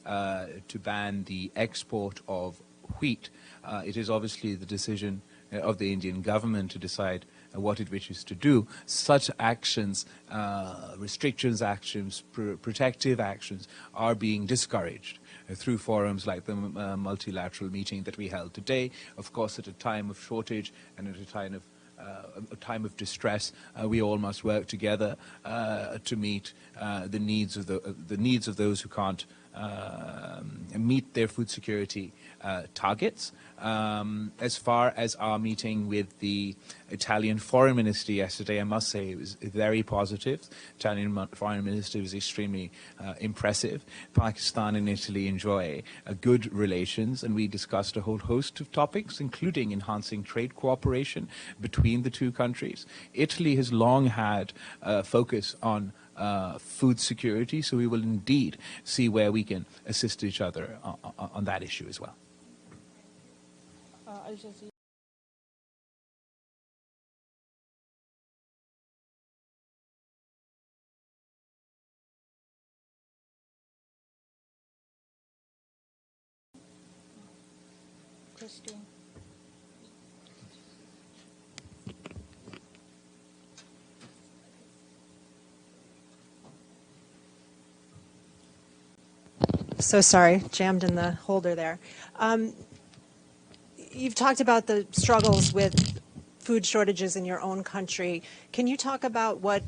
to ban the export of wheat. It is obviously the decision of the Indian government to decide what it wishes to do. Such actions, restrictions actions, protective actions are being discouraged through forums like the multilateral meeting that we held today. Of course, at a time of shortage and at a time of distress, we all must work together to meet the needs of those who can't meet their food security targets. As far as our meeting with the Italian foreign minister yesterday, I must say it was very positive. Italian foreign minister was extremely impressive. Pakistan and Italy enjoy good relations, and we discussed a whole host of topics, including enhancing trade cooperation between the two countries. Italy has long had a focus on food security, so we will indeed see where we can assist each other on that issue as well. Christine. So sorry, jammed in the holder there. You've talked about the struggles with food shortages in your own country. Can you talk about what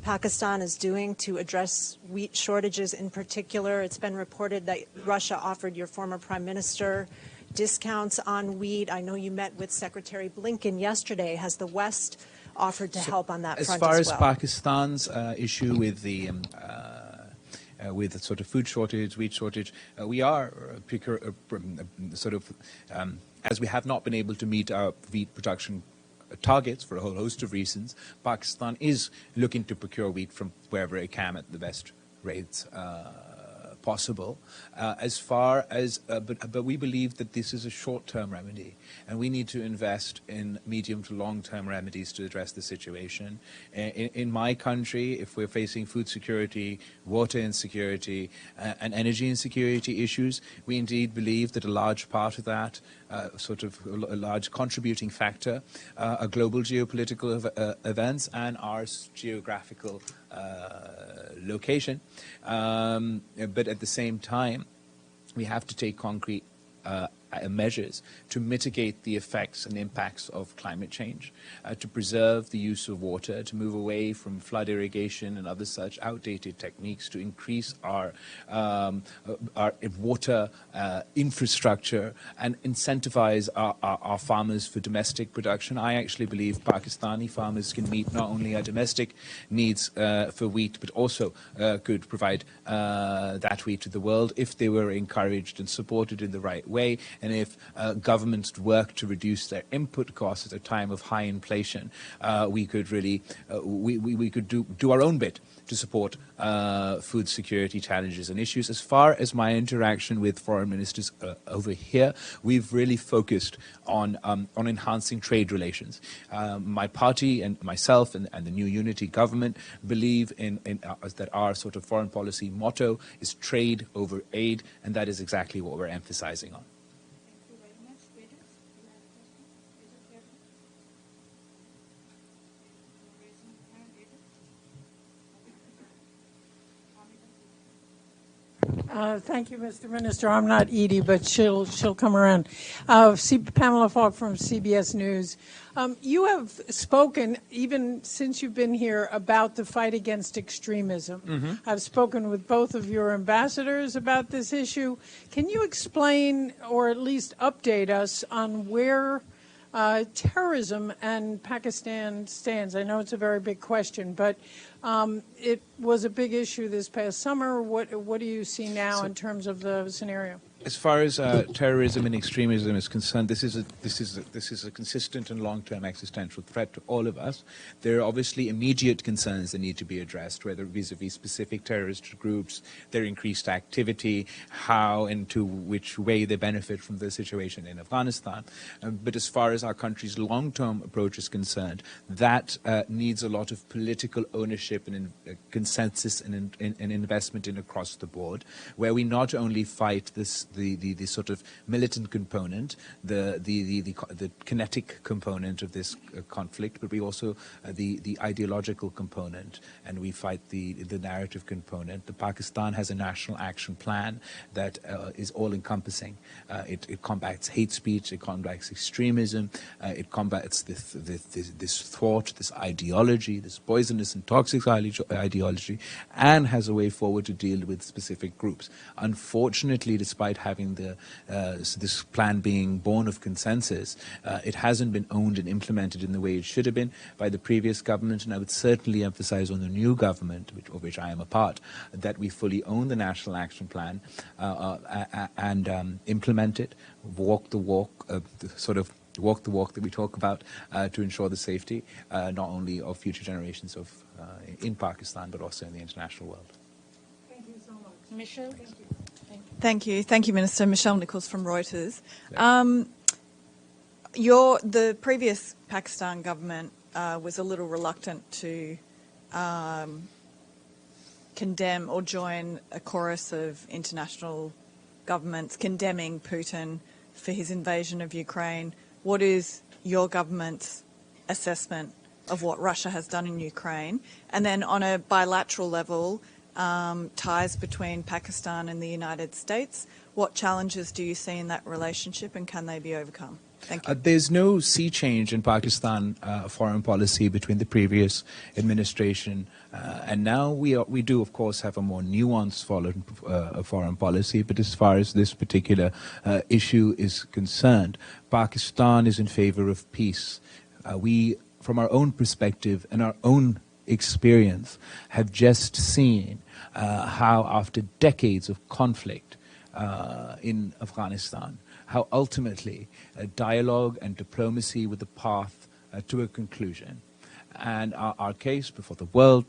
Pakistan is doing to address wheat shortages in particular? It's been reported that Russia offered your former prime minister discounts on wheat. I know you met with Secretary Blinken yesterday. Has the West offered to help on that front as well? As far as Pakistan's issue with the sort of food shortage, wheat shortage, we are as we have not been able to meet our wheat production targets for a whole host of reasons, Pakistan is looking to procure wheat from wherever it can at the best rates possible. But we believe that this is a short-term remedy, and we need to invest in medium to long-term remedies to address the situation. In my country, if we're facing food security, water insecurity, and energy insecurity issues, we indeed believe that a large part of that, a large contributing factor, are global geopolitical events and our geographical location. But at the same time, we have to take concrete measures to mitigate the effects and impacts of climate change, to preserve the use of water, to move away from flood irrigation and other such outdated techniques, to increase our water infrastructure and incentivize our farmers for domestic production. I actually believe Pakistani farmers can meet not only our domestic needs for wheat, but also could provide that wheat to the world if they were encouraged and supported in the right way, and if governments work to reduce their input costs at a time of high inflation. We could really we could do our own bit to support food security challenges and issues. As far as my interaction with foreign ministers over here, we've really focused on enhancing trade relations. My party and myself and the new unity government believe in that our sort of foreign policy motto is trade over aid, and that is exactly what we're emphasizing on. Thank you, Mr. Minister. I'm not Edie, but she'll come around. Pamela Falk from CBS News. You have spoken, even since you've been here, about the fight against extremism. Mm-hmm. I've spoken with both of your ambassadors about this issue. Can you explain, or at least update us, on where terrorism and Pakistan stands? I know it's a very big question, but it was a big issue this past summer. What do you see now in terms of the scenario? As far as terrorism and extremism is concerned, this is a consistent and long-term existential threat to all of us. There are obviously immediate concerns that need to be addressed, whether vis-a-vis specific terrorist groups, their increased activity, how and to which way they benefit from the situation in Afghanistan. But as far as our country's long-term approach is concerned, that needs a lot of political ownership and consensus and investment in across the board, where we not only fight the sort of militant component, the kinetic component of this conflict, but we also the ideological component, and we fight the narrative component. Pakistan has a national action plan that is all-encompassing. It combats hate speech, it combats extremism, it combats this thought, this ideology, this poisonous and toxic ideology, and has a way forward to deal with specific groups. Unfortunately, despite having this plan being born of consensus, it hasn't been owned and implemented in the way it should have been by the previous government, and I would certainly emphasize on the new government, of which I am a part, that we fully own the National Action Plan and implement it, walk the walk, walk the walk that we talk about to ensure the safety not only of future generations in Pakistan, but also in the international world. Thank you so much. Michelle? Thank you. Thank you. Thank you, Minister. Michelle Nichols from Reuters. The previous Pakistan government was a little reluctant to condemn or join a chorus of international governments condemning Putin for his invasion of Ukraine. What is your government's assessment of what Russia has done in Ukraine? And then on a bilateral level, ties between Pakistan and the United States. What challenges do you see in that relationship, and can they be overcome? Thank you. There's no sea change in Pakistan foreign policy between the previous administration and now. We do, of course, have a more nuanced foreign policy, but as far as this particular issue is concerned, Pakistan is in favor of peace. We, from our own perspective and our own experience, have just seen how after decades of conflict in Afghanistan, how ultimately dialogue and diplomacy were the path to a conclusion. And our case before the world,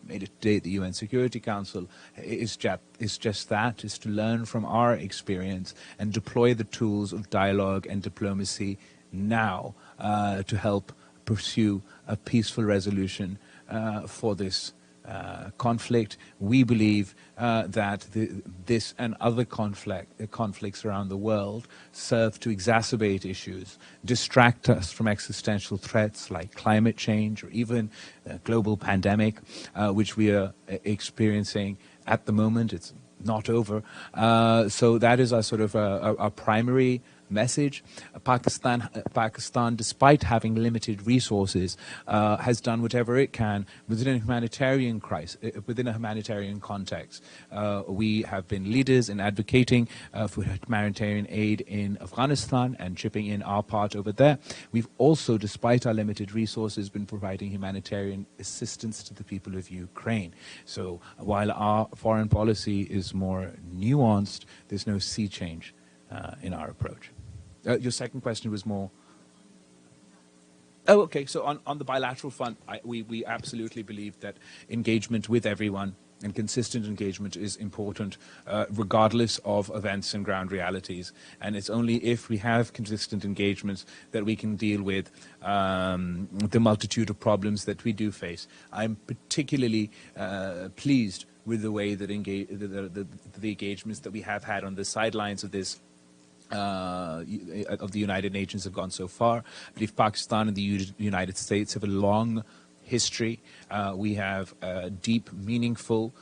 made it today at the UN Security Council, is just that, is to learn from our experience and deploy the tools of dialogue and diplomacy now to help pursue a peaceful resolution for this conflict. We believe that this and other conflicts around the world serve to exacerbate issues, distract us from existential threats like climate change or even a global pandemic, which we are experiencing at the moment. It's not over. So that is our sort of our primary message. Pakistan, despite having limited resources, has done whatever it can within a humanitarian crisis, within a humanitarian context. We have been leaders in advocating for humanitarian aid in Afghanistan and chipping in our part over there. We've also, despite our limited resources, been providing humanitarian assistance to the people of Ukraine. So while our foreign policy is more nuanced, there's no sea change in our approach. Your second question was more... Oh, okay. So on the bilateral front, we absolutely believe that engagement with everyone and consistent engagement is important, regardless of events and ground realities. And it's only if we have consistent engagements that we can deal with the multitude of problems that we do face. I'm particularly pleased with the way that the engagements that we have had on the sidelines of this of the United Nations have gone so far. I believe Pakistan and the United States have a long history. We have a deep, meaningful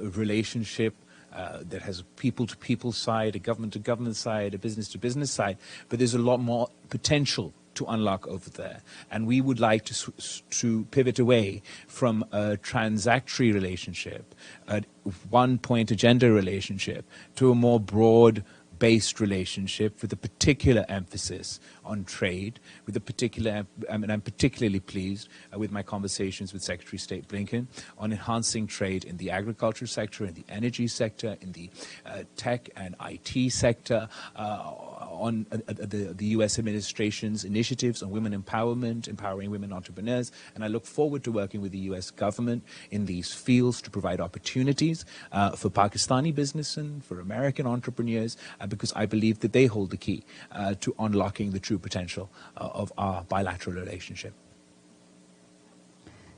relationship that has a people-to-people side, a government-to-government side, a business-to-business side, but there's a lot more potential to unlock over there. And we would like to pivot away from a transactory relationship, a one-point agenda relationship, to a more broad based relationship with a particular emphasis on trade, with a particular, I'm particularly pleased with my conversations with Secretary of State Blinken on enhancing trade in the agriculture sector, in the energy sector, in the tech and IT sector, on the U.S. administration's initiatives on women empowerment, empowering women entrepreneurs. And I look forward to working with the U.S. government in these fields to provide opportunities for Pakistani business and for American entrepreneurs, because I believe that they hold the key to unlocking the true potential of our bilateral relationship.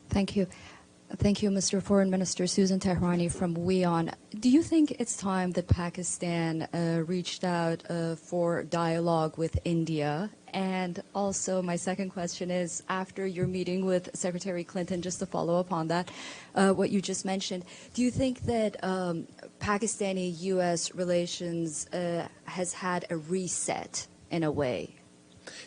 Thank you. Thank you, Mr. Foreign Minister. Susan Tehrani from WION. Do you think it's time that Pakistan reached out for dialogue with India? And also, my second question is, after your meeting with Secretary Clinton, just to follow up on that, what you just mentioned, do you think that Pakistani-U.S. relations has had a reset in a way?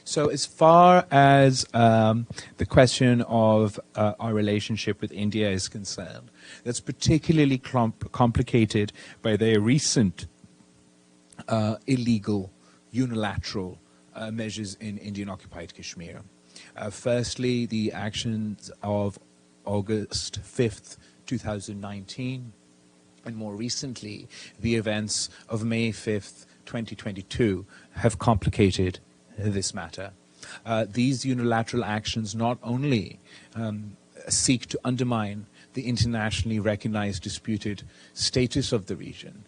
So as far as the question of our relationship with India is concerned, that's particularly complicated by their recent illegal, unilateral measures in Indian-occupied Kashmir. Firstly, the actions of August 5th, 2019, and more recently, the events of May 5th, 2022, have complicated this matter. These unilateral actions not only seek to undermine the internationally recognized disputed status of the region.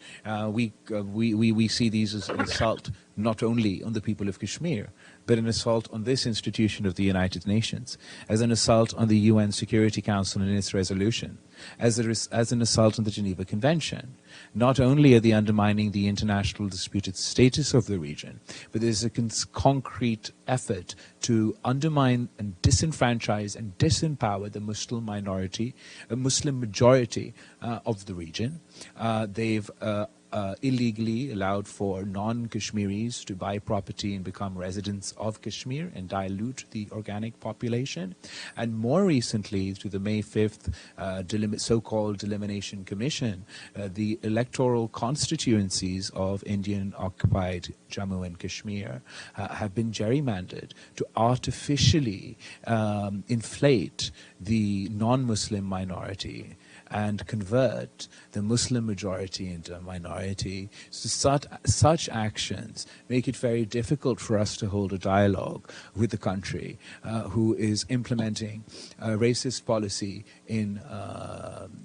We see these as an assault not only on the people of Kashmir, but an assault on this institution of the United Nations, as an assault on the UN Security Council and its resolution, as an assault on the Geneva Convention. Not only are they undermining the international disputed status of the region, but there's a concrete effort to undermine and disenfranchise and disempower the Muslim minority, a Muslim majority of the region. They've illegally allowed for non-Kashmiris to buy property and become residents of Kashmir and dilute the organic population. And more recently, through the May 5th so-called Delimitation Commission, the electoral constituencies of Indian-occupied Jammu and Kashmir have been gerrymandered to artificially inflate the non-Muslim minority and convert the Muslim majority into a minority. So such actions make it very difficult for us to hold a dialogue with the country who is implementing a racist policy in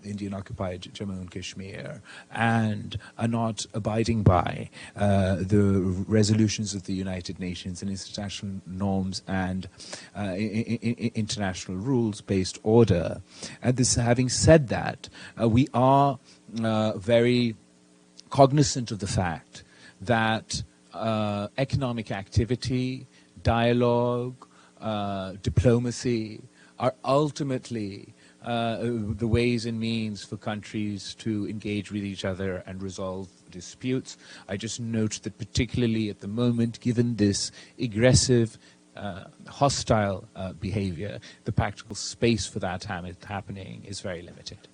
Indian-occupied Jammu and Kashmir and are not abiding by the resolutions of the United Nations and international norms and international rules-based order. And this, having said that, we are very cognizant of the fact that economic activity, dialogue, diplomacy are ultimately the ways and means for countries to engage with each other and resolve disputes. I just note that particularly at the moment, given this aggressive, hostile behavior, the practical space for that happening is very limited.